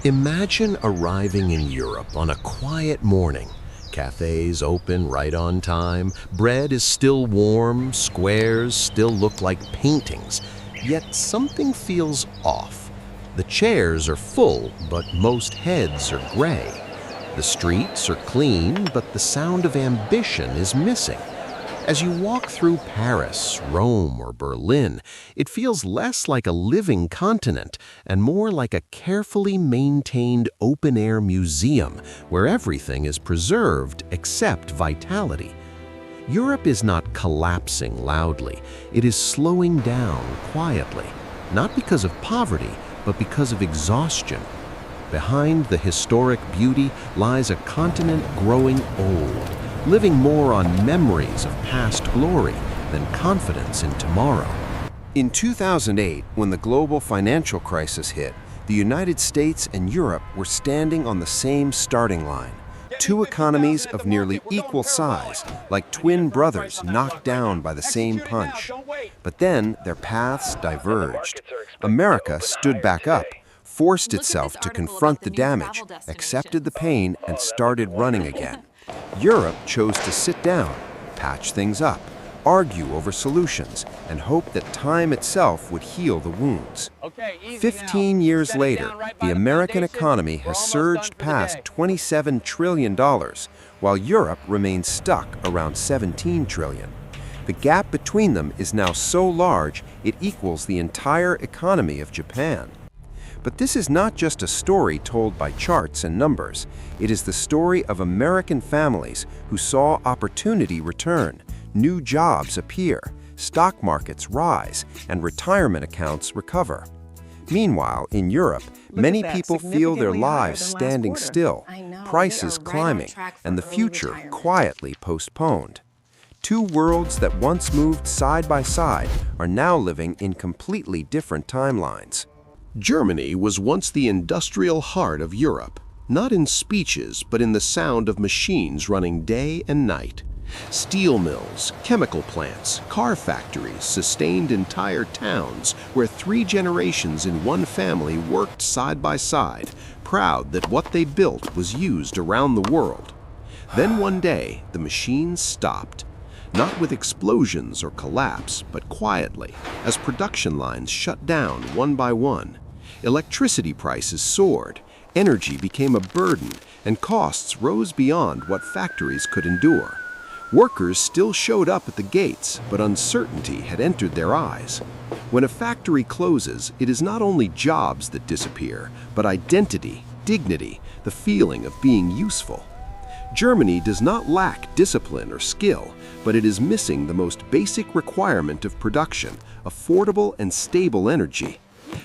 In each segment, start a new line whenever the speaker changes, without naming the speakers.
Imagine arriving in Europe on a quiet morning. Cafes open right on time, bread is still warm, squares still look like paintings, yet something feels off. The chairs are full, but most heads are gray. The streets are clean, but the sound of ambition is missing. As you walk through Paris, Rome, or Berlin, it feels less like a living continent and more like a carefully maintained open-air museum where everything is preserved except vitality. Europe is not collapsing loudly, it is slowing down quietly, not because of poverty, but because of exhaustion. Behind the historic beauty lies a continent growing old, living more on memories of past glory than confidence in tomorrow.
In 2008, when the global financial crisis hit, the United States and Europe were standing on the same starting line. Two economies of nearly equal size, like twin brothers knocked down by the same punch. But then their paths diverged. America stood back up, forced itself to confront the damage, accepted the pain, and started running again. Europe chose to sit down, patch things up, argue over solutions, and hope that time itself would heal the wounds. 15 years later, the American economy has surged past $27 trillion, while Europe remains stuck around $17 trillion. The gap between them is now so large it equals the entire economy of Japan. But this is not just a story told by charts and numbers. It is the story of American families who saw opportunity return, new jobs appear, stock markets rise, and retirement accounts recover. Meanwhile, in Europe, many people feel their lives standing still, prices climbing, and the future quietly postponed. Two worlds that once moved side by side are now living in completely different timelines.
Germany was once the industrial heart of Europe, not in speeches, but in the sound of machines running day and night. Steel mills, chemical plants, car factories sustained entire towns where 3 generations in one family worked side by side, proud that what they built was used around the world. Then one day, the machines stopped. Not with explosions or collapse, but quietly, as production lines shut down one by one. Electricity prices soared, energy became a burden, and costs rose beyond what factories could endure. Workers still showed up at the gates, but uncertainty had entered their eyes. When a factory closes, it is not only jobs that disappear, but identity, dignity, the feeling of being useful. Germany does not lack discipline or skill, but it is missing the most basic requirement of production, affordable and stable energy.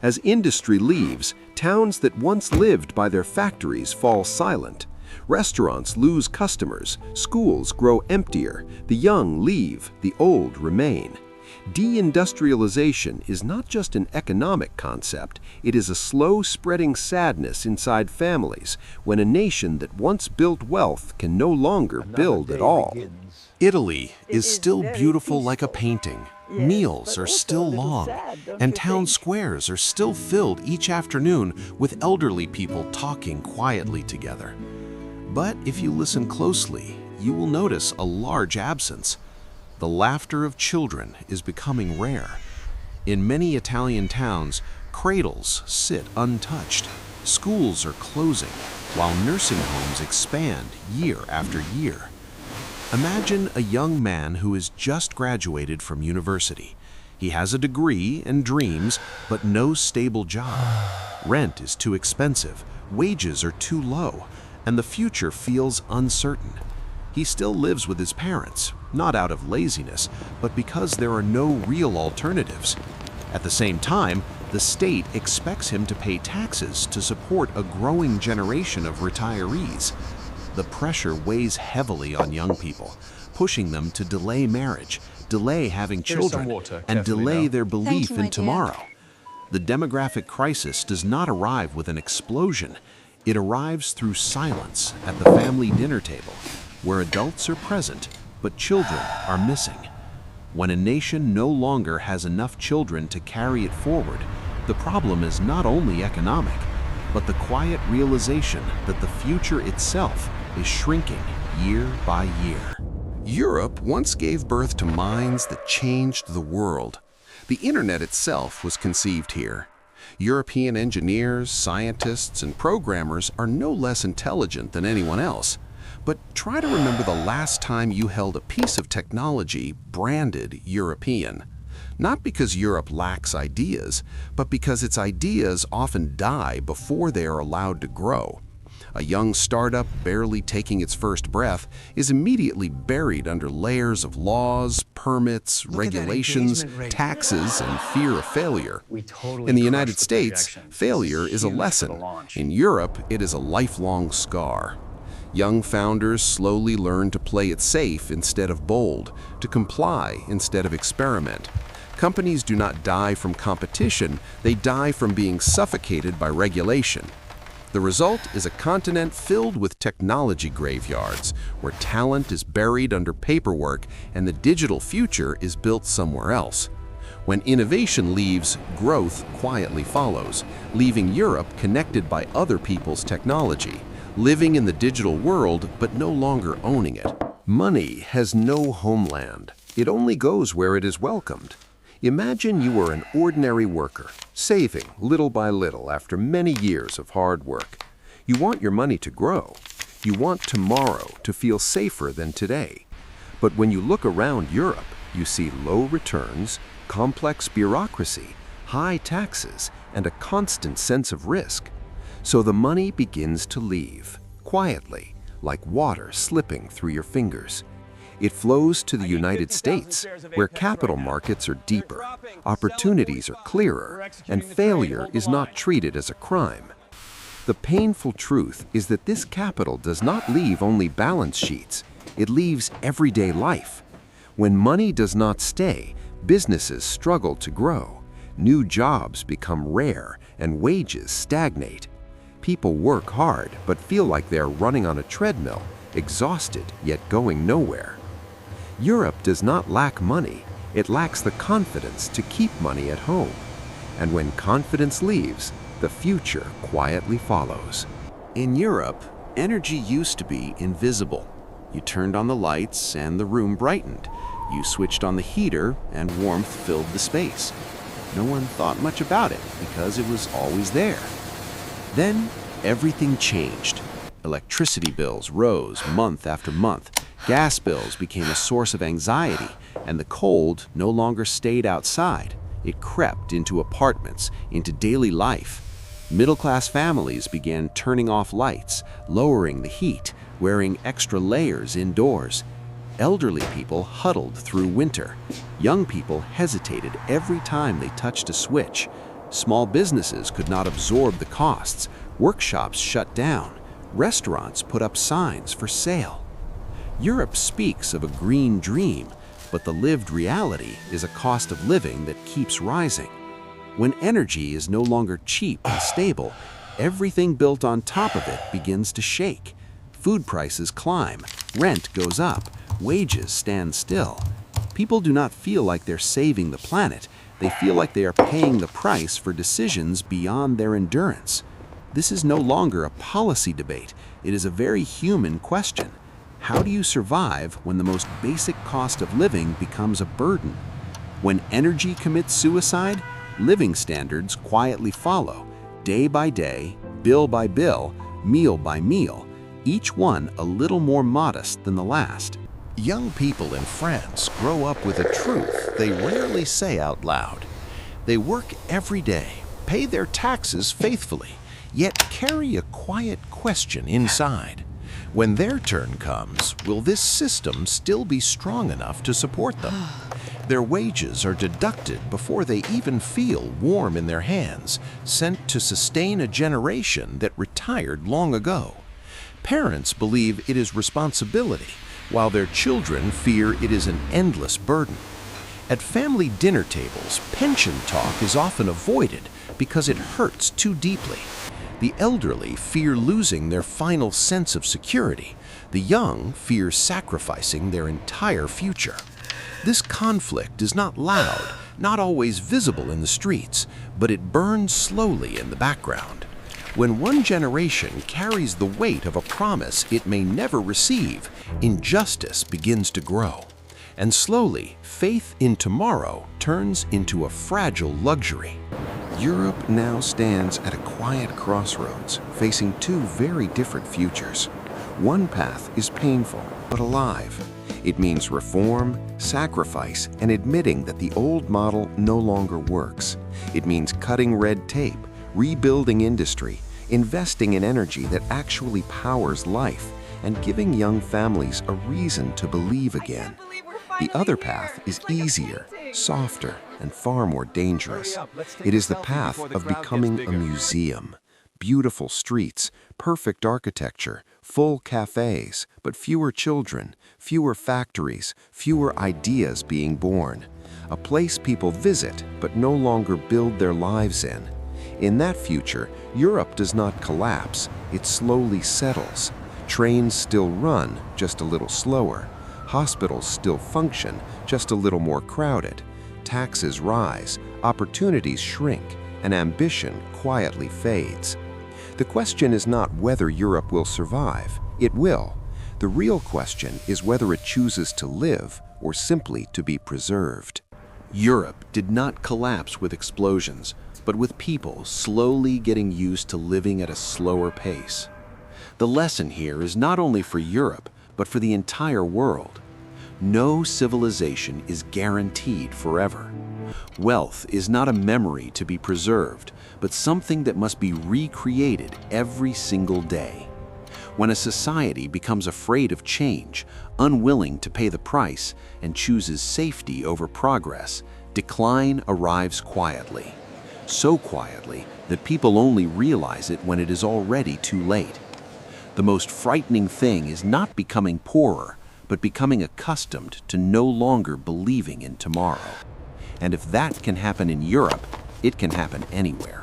As industry leaves, towns that once lived by their factories fall silent. Restaurants lose customers, schools grow emptier, the young leave, the old remain. Deindustrialization is not just an economic concept, it is a slow-spreading sadness inside families when a nation that once built wealth can no longer build at all.
Italy is still beautiful like a painting. Meals are still long, and town squares are still filled each afternoon with elderly people talking quietly together. But if you listen closely, you will notice a large absence. The laughter of children is becoming rare. In many Italian towns, cradles sit untouched. Schools are closing, while nursing homes expand year after year. Imagine a young man who has just graduated from university. He has a degree and dreams, but no stable job. Rent is too expensive, wages are too low, and the future feels uncertain. He still lives with his parents, not out of laziness, but because there are no real alternatives. At the same time, the state expects him to pay taxes to support a growing generation of retirees. The pressure weighs heavily on young people, pushing them to delay marriage, delay having children, and delay their belief in tomorrow. The demographic crisis does not arrive with an explosion. It arrives through silence at the family dinner table, where adults are present, but children are missing. When a nation no longer has enough children to carry it forward, the problem is not only economic, but the quiet realization that the future itself is shrinking year by year. Europe once gave birth to minds that changed the world. The internet itself was conceived here. European engineers, scientists, and programmers are no less intelligent than anyone else. But try to remember the last time you held a piece of technology branded European. Not because Europe lacks ideas, but because its ideas often die before they are allowed to grow. A young startup barely taking its first breath is immediately buried under layers of laws, permits, regulations, taxes, and fear of failure. In the United States, failure is a lesson. In Europe, it is a lifelong scar. Young founders slowly learn to play it safe instead of bold, to comply instead of experiment. Companies do not die from competition, they die from being suffocated by regulation. The result is a continent filled with technology graveyards, where talent is buried under paperwork and the digital future is built somewhere else. When innovation leaves, growth quietly follows, leaving Europe connected by other people's technology, living in the digital world but no longer owning it. Money has no homeland. It only goes where it is welcomed. Imagine you are an ordinary worker, saving little by little after many years of hard work. You want your money to grow. You want tomorrow to feel safer than today. But when you look around Europe, you see low returns, complex bureaucracy, high taxes, and a constant sense of risk. So the money begins to leave, quietly, like water slipping through your fingers. It flows to the United States, where capital markets are deeper, opportunities are clearer, and failure is not treated as a crime. The painful truth is that this capital does not leave only balance sheets, it leaves everyday life. When money does not stay, businesses struggle to grow, new jobs become rare, and wages stagnate. People work hard but feel like they are running on a treadmill, exhausted yet going nowhere. Europe does not lack money, it lacks the confidence to keep money at home. And when confidence leaves, the future quietly follows. In Europe, energy used to be invisible. You turned on the lights and the room brightened. You switched on the heater and warmth filled the space. No one thought much about it because it was always there. Then everything changed. Electricity bills rose month after month. Gas bills became a source of anxiety, and the cold no longer stayed outside. It crept into apartments, into daily life. Middle-class families began turning off lights, lowering the heat, wearing extra layers indoors. Elderly people huddled through winter. Young people hesitated every time they touched a switch. Small businesses could not absorb the costs. Workshops shut down. Restaurants put up signs for sale. Europe speaks of a green dream, but the lived reality is a cost of living that keeps rising. When energy is no longer cheap and stable, everything built on top of it begins to shake. Food prices climb, rent goes up, wages stand still. People do not feel like they're saving the planet, they feel like they are paying the price for decisions beyond their endurance. This is no longer a policy debate, it is a very human question. How do you survive when the most basic cost of living becomes a burden? When energy commits suicide, living standards quietly follow, day by day, bill by bill, meal by meal, each one a little more modest than the last. Young people in France grow up with a truth they rarely say out loud. They work every day, pay their taxes faithfully, yet carry a quiet question inside. When their turn comes, will this system still be strong enough to support them? Their wages are deducted before they even feel warm in their hands, sent to sustain a generation that retired long ago. Parents believe it is responsibility, while their children fear it is an endless burden. At family dinner tables, pension talk is often avoided because it hurts too deeply. The elderly fear losing their final sense of security. The young fear sacrificing their entire future. This conflict is not loud, not always visible in the streets, but it burns slowly in the background. When one generation carries the weight of a promise it may never receive, injustice begins to grow. And slowly, faith in tomorrow turns into a fragile luxury.
Europe now stands at a quiet crossroads, facing two very different futures. One path is painful, but alive. It means reform, sacrifice, and admitting that the old model no longer works. It means cutting red tape, rebuilding industry, investing in energy that actually powers life, and giving young families a reason to believe again. The other path is easier, softer, and far more dangerous. It is the path of becoming a museum. Beautiful streets, perfect architecture, full cafes, but fewer children, fewer factories, fewer ideas being born. A place people visit but no longer build their lives in. In that future, Europe does not collapse, it slowly settles. Trains still run, just a little slower. Hospitals still function, just a little more crowded. Taxes rise, opportunities shrink, and ambition quietly fades. The question is not whether Europe will survive. It will. The real question is whether it chooses to live or simply to be preserved.
Europe did not collapse with explosions, but with people slowly getting used to living at a slower pace. The lesson here is not only for Europe, but for the entire world. No civilization is guaranteed forever. Wealth is not a memory to be preserved, but something that must be recreated every single day. When a society becomes afraid of change, unwilling to pay the price, and chooses safety over progress, decline arrives quietly. So quietly that people only realize it when it is already too late. The most frightening thing is not becoming poorer, but becoming accustomed to no longer believing in tomorrow. And if that can happen in Europe, it can happen anywhere.